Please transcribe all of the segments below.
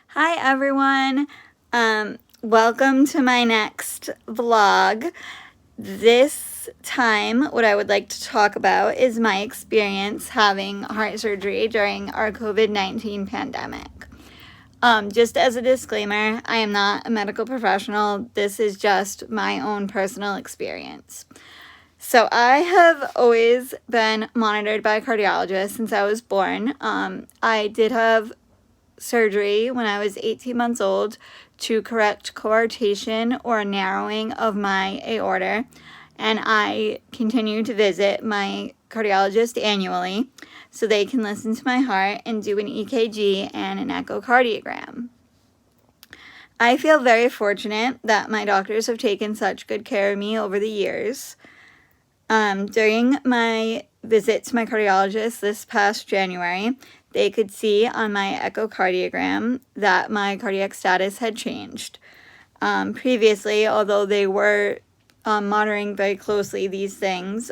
Hi everyone. Welcome to my next vlog. This time, what I would like to talk about is my experience having heart surgery during our COVID-19 pandemic. Just as a disclaimer, I am not a medical professional. This is just my own personal experience. So I have always been monitored by a cardiologist since I was born. I did have surgery when I was 18 months old to correct coarctation or narrowing of my aorta, and I continue to visit my cardiologist annually so they can listen to my heart and do an EKG and an echocardiogram. I feel very fortunate that my doctors have taken such good care of me over the years. During my visit to my cardiologist this past January, they could see on my echocardiogram that my cardiac status had changed. Previously, although they were monitoring very closely these things,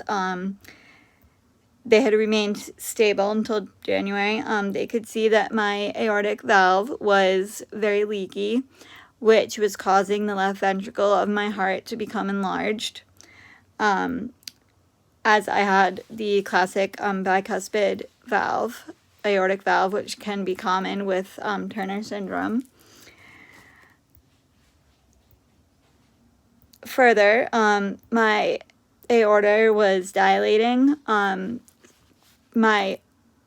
they had remained stable until January. They could see that my aortic valve was very leaky, which was causing the left ventricle of my heart to become enlarged. As I had the classic bicuspid valve, aortic valve, which can be common with Turner syndrome. Further, my aorta was dilating. My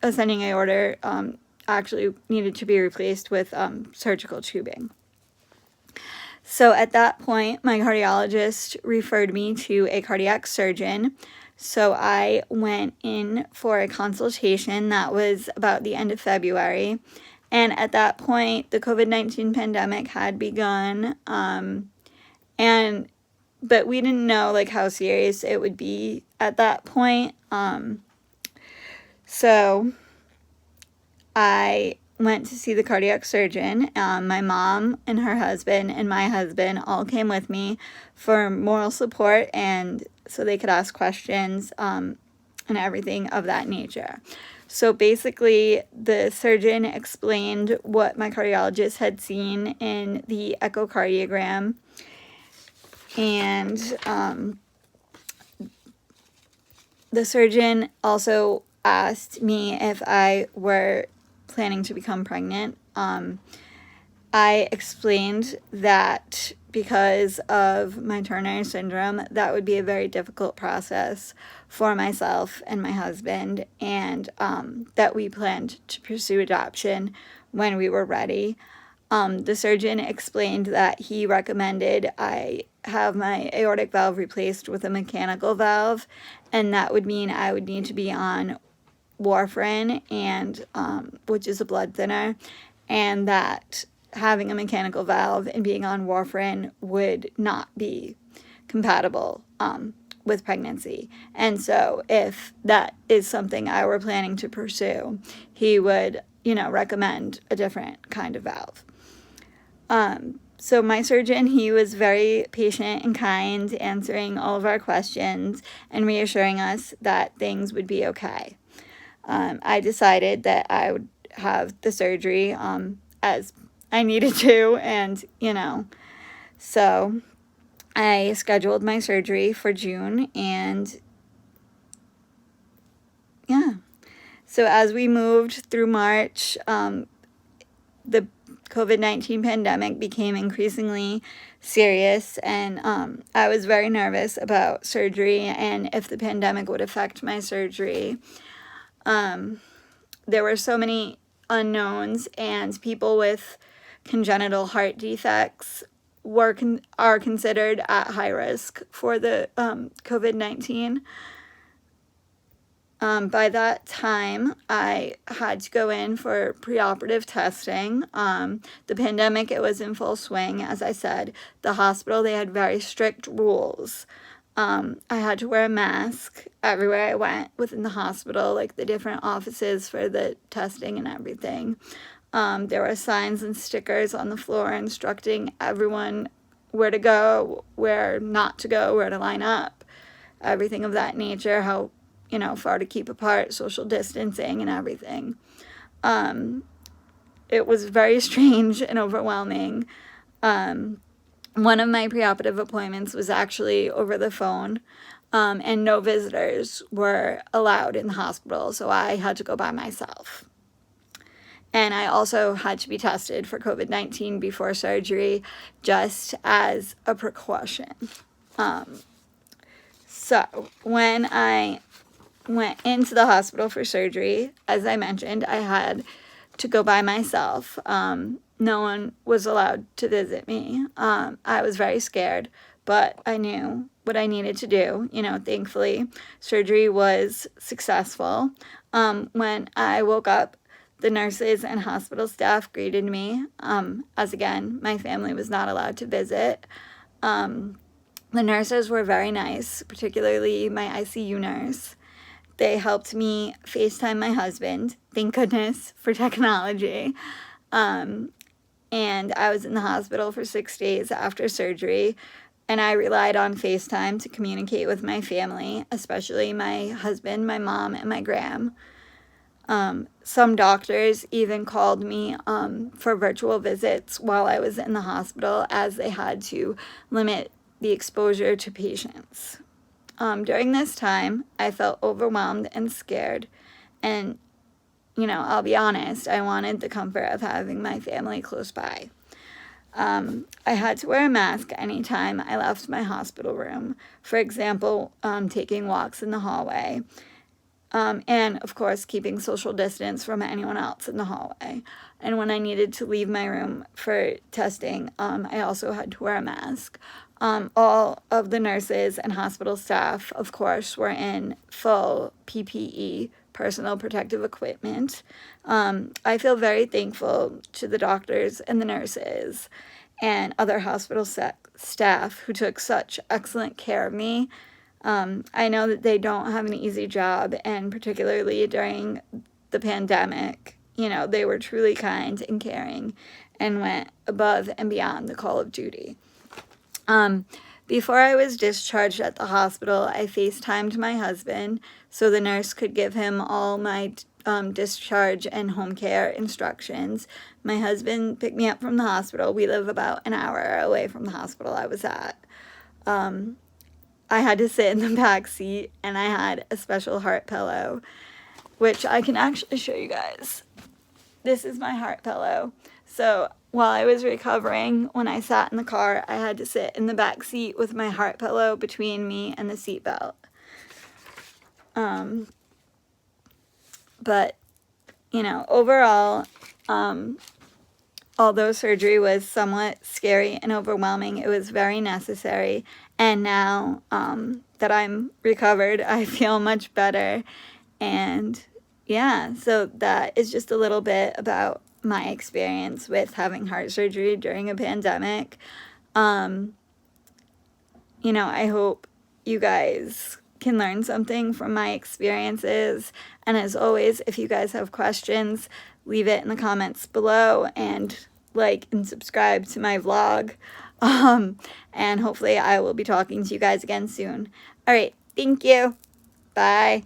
ascending aorta actually needed to be replaced with surgical tubing. So at that point, my cardiologist referred me to a cardiac surgeon. So I went in for a consultation. That was about the end of February. And at that point, the COVID-19 pandemic had begun. But we didn't know how serious it would be at that point. So I went to see the cardiac surgeon. My mom and her husband and my husband all came with me for moral support and so they could ask questions and everything of that nature. So basically, the surgeon explained what my cardiologist had seen in the echocardiogram, and the surgeon also asked me if I were planning to become pregnant. I explained that because of my Turner syndrome, that would be a very difficult process for myself and my husband, and that we planned to pursue adoption when we were ready. The surgeon explained that he recommended I have my aortic valve replaced with a mechanical valve, and that would mean I would need to be on warfarin, and which is a blood thinner, and that having a mechanical valve and being on warfarin would not be compatible with pregnancy. And so if that is something I were planning to pursue, he would, recommend a different kind of valve. So my surgeon, he was very patient and kind, answering all of our questions and reassuring us that things would be okay. I decided that I would have the surgery as I needed to, and so I scheduled my surgery for June, and yeah. So as we moved through March, the COVID-19 pandemic became increasingly serious, and I was very nervous about surgery and if the pandemic would affect my surgery. There were so many unknowns, and people with congenital heart defects are considered at high risk for the COVID-19. By that time, I had to go in for preoperative testing. The pandemic, it was in full swing, as I said. The hospital, they had very strict rules. I had to wear a mask everywhere I went within the hospital, the different offices for the testing and everything. There were signs and stickers on the floor instructing everyone where to go, where not to go, where to line up, everything of that nature, how far to keep apart, social distancing and everything. it was very strange and overwhelming. One of my preoperative appointments was actually over the phone, and no visitors were allowed in the hospital, so I had to go by myself. And I also had to be tested for COVID-19 before surgery, just as a precaution. So when I went into the hospital for surgery, as I mentioned, I had to go by myself. No one was allowed to visit me. I was very scared, but I knew what I needed to do. Thankfully, surgery was successful. When I woke up, the nurses and hospital staff greeted me, as again, my family was not allowed to visit. The nurses were very nice, particularly my ICU nurse. They helped me FaceTime my husband. Thank goodness for technology. And I was in the hospital for 6 days after surgery, and I relied on FaceTime to communicate with my family, especially my husband, my mom, and my gram. Some doctors even called me for virtual visits while I was in the hospital, as they had to limit the exposure to patients. During this time, I felt overwhelmed and scared, and I'll be honest, I wanted the comfort of having my family close by. I had to wear a mask anytime I left my hospital room, for example, taking walks in the hallway, and of course keeping social distance from anyone else in the hallway. And when I needed to leave my room for testing, I also had to wear a mask. All of the nurses and hospital staff, of course, were in full PPE, personal protective equipment. I feel very thankful to the doctors and the nurses and other hospital staff who took such excellent care of me. I know that they don't have an easy job, and particularly during the pandemic, they were truly kind and caring and went above and beyond the call of duty. Before I was discharged at the hospital, I FaceTimed my husband so the nurse could give him all my discharge and home care instructions. My husband picked me up from the hospital. We live about an hour away from the hospital I was at. I had to sit in the back seat, and I had a special heart pillow, which I can actually show you guys. This is my heart pillow. So while I was recovering, when I sat in the car, I had to sit in the back seat with my heart pillow between me and the seatbelt. But, overall, although surgery was somewhat scary and overwhelming, it was very necessary. And now that I'm recovered, I feel much better. And yeah, so that is just a little bit about my experience with having heart surgery during a pandemic. I hope you guys can learn something from my experiences. And as always, if you guys have questions, leave it in the comments below, and like and subscribe to my vlog. And hopefully I will be talking to you guys again soon. All right, thank you. Bye.